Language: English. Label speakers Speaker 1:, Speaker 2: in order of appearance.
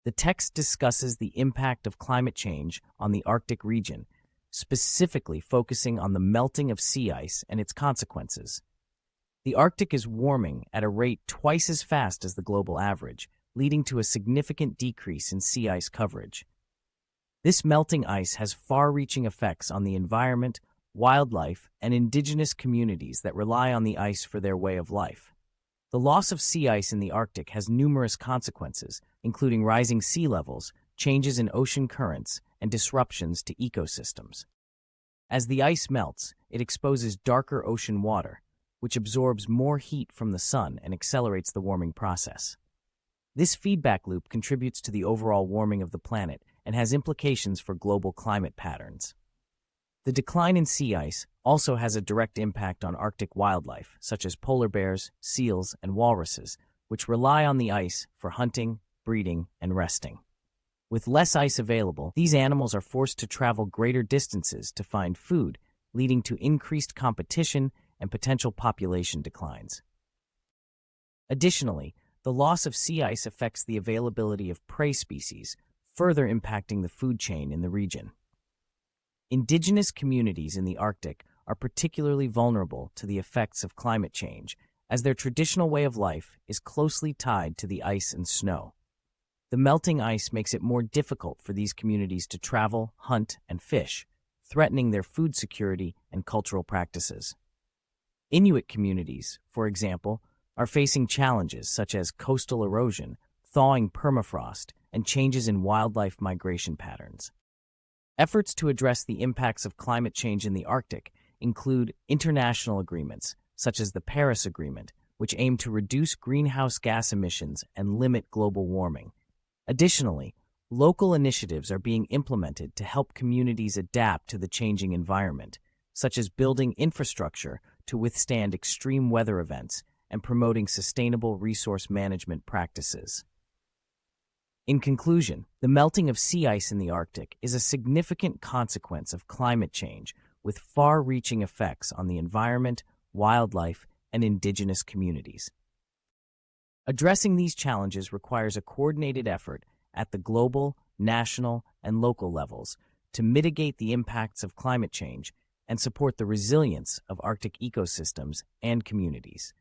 Speaker 1: The text discusses the impact of climate change on the Arctic region, specifically focusing on the melting of sea ice and its consequences. The Arctic is warming at a rate twice as fast as the global average, leading to a significant decrease in sea ice coverage. This melting ice has far-reaching effects on the environment, wildlife, and indigenous communities that rely on the ice for their way of life. The loss of sea ice in the Arctic has numerous consequences, including rising sea levels, changes in ocean currents, and disruptions to ecosystems. As the ice melts, it exposes darker ocean water, which absorbs more heat from the sun and accelerates the warming process. This feedback loop contributes to the overall warming of the planet and has implications for global climate patterns. The decline in sea ice also has a direct impact on Arctic wildlife, such as polar bears, seals, and walruses, which rely on the ice for hunting, breeding, and resting. With less ice available, these animals are forced to travel greater distances to find food, leading to increased competition and potential population declines. Additionally, the loss of sea ice affects the availability of prey species, further impacting the food chain in the region. Indigenous communities in the Arctic are particularly vulnerable to the effects of climate change, as their traditional way of life is closely tied to the ice and snow. The melting ice makes it more difficult for these communities to travel, hunt, and fish, threatening their food security and cultural practices. Inuit communities, for example, are facing challenges such as coastal erosion, thawing permafrost, and changes in wildlife migration patterns. Efforts to address the impacts of climate change in the Arctic include international agreements, such as the Paris Agreement, which aim to reduce greenhouse gas emissions and limit global warming. Additionally, local initiatives are being implemented to help communities adapt to the changing environment, such as building infrastructure to withstand extreme weather events and promoting sustainable resource management practices. In conclusion, the melting of sea ice in the Arctic is a significant consequence of climate change with far-reaching effects on the environment, wildlife, and indigenous communities. Addressing these challenges requires a coordinated effort at the global, national, and local levels to mitigate the impacts of climate change and support the resilience of Arctic ecosystems and communities.